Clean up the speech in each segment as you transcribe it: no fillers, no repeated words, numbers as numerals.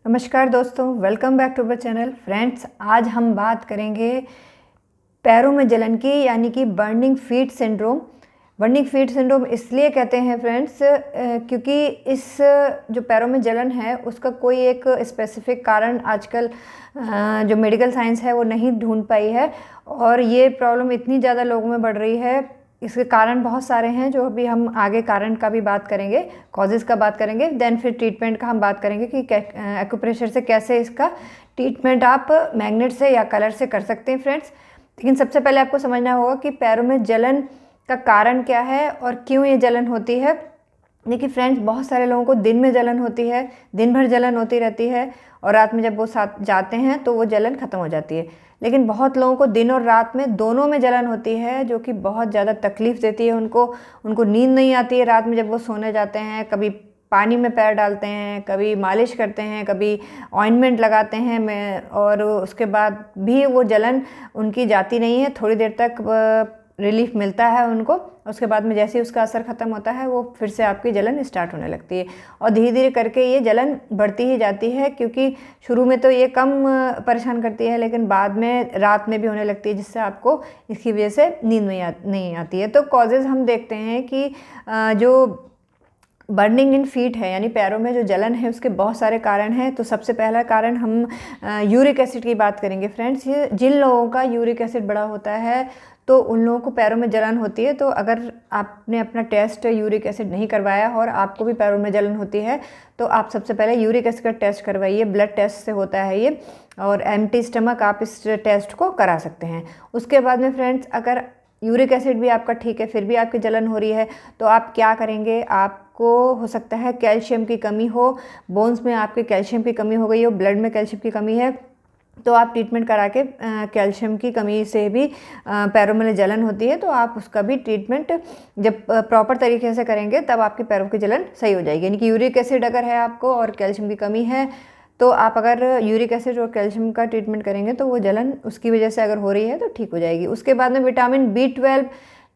नमस्कार दोस्तों, welcome back to our channel. Friends, आज हम बात करेंगे पैरों में जलन की, यानी कि burning feet syndrome. Burning feet syndrome इसलिए कहते हैं फ्रेंड्स क्योंकि इस जो पैरों में जलन है उसका कोई एक स्पेसिफिक कारण आजकल जो मेडिकल साइंस है वो नहीं ढूंढ पाई है, और ये प्रॉब्लम इतनी ज़्यादा लोगों में बढ़ रही है। इसके कारण बहुत सारे हैं, जो अभी हम आगे कारण का भी बात करेंगे, कॉजेज़ का बात करेंगे, देन फिर ट्रीटमेंट का हम बात करेंगे कि एक्यूप्रेशर से कैसे इसका ट्रीटमेंट आप मैग्नेट से या कलर से कर सकते हैं फ्रेंड्स। लेकिन सबसे पहले आपको समझना होगा कि पैरों में जलन का कारण क्या है और क्यों ये जलन होती है। देखिए फ्रेंड्स, बहुत सारे लोगों को दिन में जलन होती है, दिन भर जलन होती रहती है, और रात में जब वो साथ जाते हैं तो वो जलन ख़त्म हो जाती है। लेकिन बहुत लोगों को दिन और रात में दोनों में जलन होती है, जो कि बहुत ज़्यादा तकलीफ़ देती है उनको नींद नहीं आती है रात में जब वो सोने जाते हैं। कभी पानी में पैर डालते हैं, कभी मालिश करते हैं, कभी ऑइंटमेंट लगाते हैं और उसके बाद भी वो जलन उनकी जाती नहीं है। थोड़ी देर तक रिलीफ मिलता है उनको, उसके बाद में जैसे ही उसका असर ख़त्म होता है वो फिर से आपकी जलन स्टार्ट होने लगती है, और धीरे धीरे करके ये जलन बढ़ती ही जाती है। क्योंकि शुरू में तो ये कम परेशान करती है, लेकिन बाद में रात में भी होने लगती है, जिससे आपको इसकी वजह से नींद नहीं आती है। तो कॉजेज़ हम देखते हैं कि जो बर्निंग इन फीट है, यानी पैरों में जो जलन है, उसके बहुत सारे कारण हैं। तो सबसे पहला कारण हम यूरिक एसिड की बात करेंगे फ्रेंड्स। ये जिन लोगों का यूरिक एसिड बड़ा होता है तो उन लोगों को पैरों में जलन होती है। तो अगर आपने अपना टेस्ट यूरिक एसिड नहीं करवाया और आपको भी पैरों में जलन होती है तो आप सबसे पहले यूरिक एसिड का टेस्ट करवाइए। ब्लड टेस्ट से होता है ये, और एम्प्टी स्टमक आप इस टेस्ट को करा सकते हैं। उसके बाद में फ्रेंड्स, अगर यूरिक एसिड भी आपका ठीक है फिर भी आपकी जलन हो रही है तो आप क्या करेंगे, आपको हो सकता है कैल्शियम की कमी हो, बोन्स में आपके कैल्शियम की कमी हो गई हो, ब्लड में कैल्शियम की कमी है, तो आप ट्रीटमेंट करा के कैल्शियम की कमी से भी पैरों में जलन होती है तो आप उसका भी ट्रीटमेंट जब प्रॉपर तरीके से करेंगे तब आपके पैरों की जलन सही हो जाएगी। यानी कि यूरिक एसिड अगर है आपको और कैल्शियम की कमी है तो आप अगर यूरिक एसिड और कैल्शियम का ट्रीटमेंट करेंगे तो वो जलन उसकी वजह से अगर हो रही है तो ठीक हो जाएगी। उसके बाद में विटामिन B12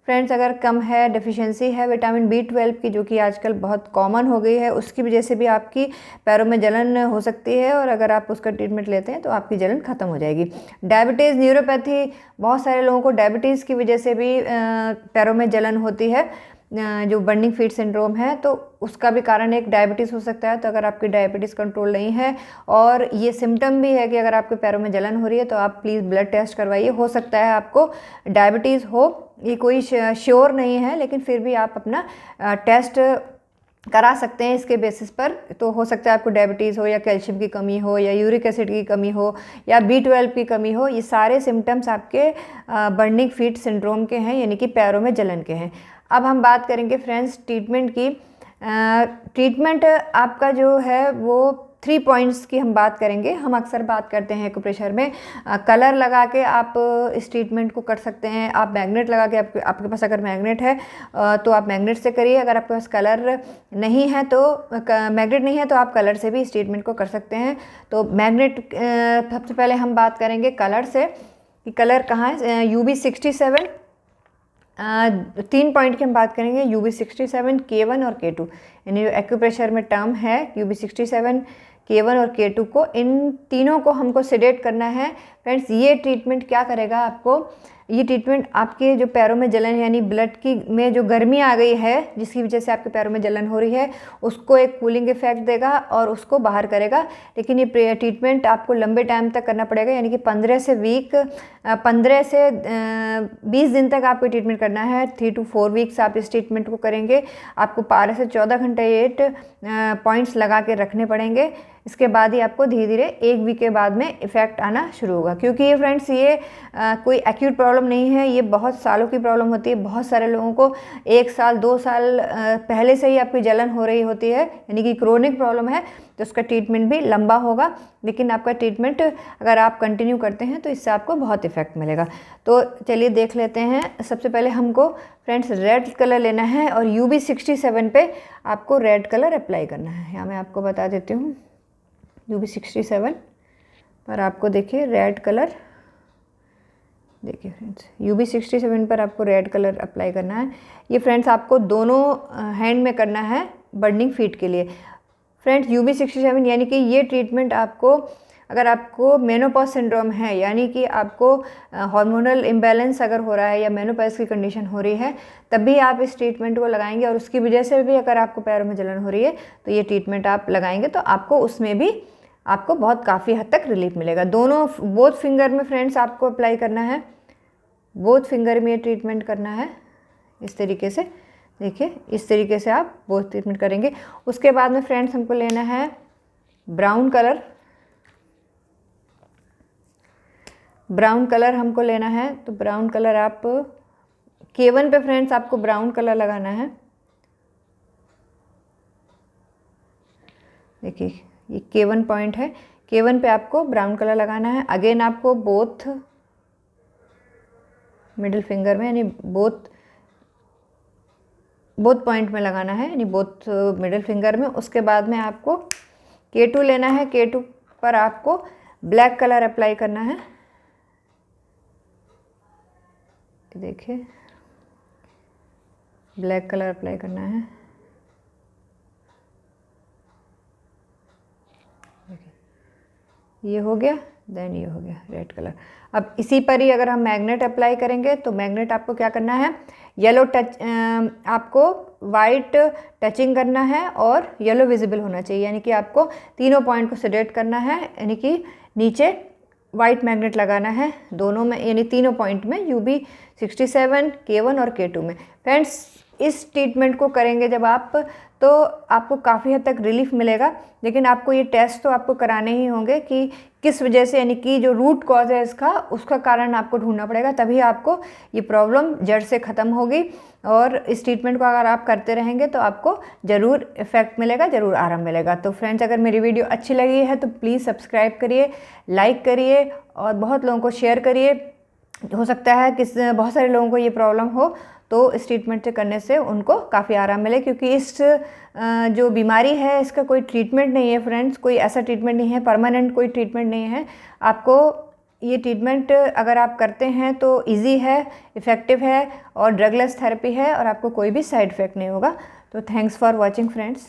फ्रेंड्स अगर कम है, डेफिशिएंसी है विटामिन B12 की, जो कि आजकल बहुत कॉमन हो गई है, उसकी वजह से भी आपकी पैरों में जलन हो सकती है, और अगर आप उसका ट्रीटमेंट लेते हैं तो आपकी जलन ख़त्म हो जाएगी। डायबिटीज़, न्यूरोपैथी, बहुत सारे लोगों को डायबिटीज़ की वजह से भी पैरों में जलन होती है। जो बर्निंग फीट सिंड्रोम है तो उसका भी कारण एक डायबिटीज़ हो सकता है। तो अगर आपकी डायबिटीज़ कंट्रोल नहीं है और ये सिम्टम भी है कि अगर आपके पैरों में जलन हो रही है तो आप प्लीज़ ब्लड टेस्ट करवाइए। हो सकता है आपको डायबिटीज़ हो, ये कोई श्योर नहीं है, लेकिन फिर भी आप अपना टेस्ट करा सकते हैं इसके बेसिस पर। तो हो सकता है आपको डायबिटीज़ हो, या कैल्शियम की कमी हो, या यूरिक एसिड की कमी हो, या B12 की कमी हो। ये सारे सिम्टम्स आपके बर्निंग फीट सिंड्रोम के हैं, यानी कि पैरों में जलन के हैं। अब हम बात करेंगे फ्रेंड्स ट्रीटमेंट की। ट्रीटमेंट आपका जो है वो 3 पॉइंट्स की हम बात करेंगे। हम अक्सर बात करते हैं एक्यूप्रेशर में कलर लगा के आप इस ट्रीटमेंट को कर सकते हैं। आप मैग्नेट लगा के, आपके पास अगर मैग्नेट है तो आप मैग्नेट से करिए। अगर आपके पास कलर नहीं है तो मैग्नेट नहीं है तो आप कलर से भी इस ट्रीटमेंट को कर सकते हैं। तो मैग्नेट सबसे पहले हम बात करेंगे कलर से कि कलर कहाँ है। UB67 3 पॉइंट की हम बात करेंगे, UB67, K1 और K2। यानी जो एक्यूप्रेशर में टर्म है UB67, K1 और K2 को, इन तीनों को हमको सेडेट करना है फ्रेंड्स। ये ट्रीटमेंट क्या करेगा आपको, ये ट्रीटमेंट आपके जो पैरों में जलन, यानी ब्लड की में जो गर्मी आ गई है जिसकी वजह से आपके पैरों में जलन हो रही है, उसको एक कूलिंग इफेक्ट देगा और उसको बाहर करेगा। लेकिन ये ट्रीटमेंट आपको लंबे टाइम तक करना पड़ेगा, यानी कि 15 से 20 दिन तक आपको ट्रीटमेंट करना है। 3 to 4 वीक्स आप इस ट्रीटमेंट को करेंगे। आपको 12 से 14 घंटे ये पॉइंट्स लगा के रखने पड़ेंगे। इसके बाद ही आपको धीरे धीरे 1 वीक के बाद में इफ़ेक्ट आना शुरू होगा। क्योंकि ये फ्रेंड्स ये कोई एक्यूट प्रॉब्लम नहीं है, ये बहुत सालों की प्रॉब्लम होती है। बहुत सारे लोगों को 1 साल 2 साल पहले से ही आपकी जलन हो रही होती है, यानी कि क्रोनिक प्रॉब्लम है, तो उसका ट्रीटमेंट भी लंबा होगा। लेकिन आपका ट्रीटमेंट अगर आप कंटिन्यू करते हैं तो इससे आपको बहुत इफेक्ट मिलेगा। तो चलिए देख लेते हैं। सबसे पहले हमको फ्रेंड्स रेड कलर लेना है और UB67 पे आपको रेड कलर अप्लाई करना है। यहाँ मैं आपको बता देती हूँ, UB67 पर आपको देखिए रेड कलर, देखिए फ्रेंड्स UB67 पर आपको रेड कलर अप्लाई करना है। ये फ्रेंड्स आपको दोनों हैंड में करना है बर्निंग फीट के लिए। फ्रेंड्स UB67 यानी कि ये ट्रीटमेंट आपको, अगर आपको मेनोपॉज सिंड्रोम है यानी कि आपको हार्मोनल इम्बैलेंस अगर हो रहा है या मेनोपॉज की कंडीशन हो रही है, तब भी आप इस ट्रीटमेंट को लगाएंगे और उसकी वजह से भी अगर आपको पैरों में जलन हो रही है तो ये ट्रीटमेंट आप लगाएंगे तो आपको उसमें भी आपको बहुत काफ़ी हद तक रिलीफ मिलेगा। दोनों बोथ फिंगर में फ्रेंड्स आपको अप्लाई करना है, बोथ फिंगर में ये ट्रीटमेंट करना है। इस तरीके से देखिए, इस तरीके से आप बोथ ट्रीटमेंट करेंगे। उसके बाद में फ्रेंड्स हमको लेना है ब्राउन कलर, ब्राउन कलर हमको लेना है। तो ब्राउन कलर आप K1 पे फ्रेंड्स आपको ब्राउन कलर लगाना है। देखिए ये K1 पॉइंट है, K1 पे आपको ब्राउन कलर लगाना है। अगेन आपको बोथ मिडिल फिंगर में यानी बोथ पॉइंट में लगाना है, यानी बोथ मिडिल फिंगर में। उसके बाद में आपको K2 लेना है, K2 पर आपको ब्लैक कलर अप्लाई करना है। देखिए ब्लैक कलर अप्लाई करना है। ये हो गया, देन ये हो गया रेड कलर। अब इसी पर ही अगर हम मैग्नेट अप्लाई करेंगे तो मैग्नेट आपको क्या करना है, येलो टच, आपको वाइट टचिंग करना है और येलो विजिबल होना चाहिए, यानी कि आपको तीनों पॉइंट को सेलेक्ट करना है, यानी कि नीचे वाइट मैग्नेट लगाना है दोनों में, यानी तीनों पॉइंट में UB67, K1 और K2 में। फ्रेंड्स इस ट्रीटमेंट को करेंगे जब आप, तो आपको काफ़ी हद तक रिलीफ मिलेगा। लेकिन आपको ये टेस्ट तो आपको कराने ही होंगे कि किस वजह से, यानी कि जो रूट कॉज है इसका, उसका कारण आपको ढूंढना पड़ेगा, तभी आपको ये प्रॉब्लम जड़ से ख़त्म होगी। और इस ट्रीटमेंट को अगर आप करते रहेंगे तो आपको ज़रूर इफ़ेक्ट मिलेगा, ज़रूर आराम मिलेगा। तो फ्रेंड्स अगर मेरी वीडियो अच्छी लगी है तो प्लीज़ सब्सक्राइब करिए, लाइक करिए और बहुत लोगों को शेयर करिए। हो सकता है कि बहुत सारे लोगों को ये प्रॉब्लम हो तो इस ट्रीटमेंट से करने से उनको काफ़ी आराम मिले, क्योंकि इस जो बीमारी है इसका कोई ट्रीटमेंट नहीं है फ्रेंड्स, कोई ऐसा ट्रीटमेंट नहीं है, परमानेंट कोई ट्रीटमेंट नहीं है। आपको ये ट्रीटमेंट अगर आप करते हैं तो इजी है, इफ़ेक्टिव है और ड्रगलेस थेरेपी है और आपको कोई भी साइड इफ़ेक्ट नहीं होगा। तो थैंक्स फॉर वॉचिंग फ्रेंड्स।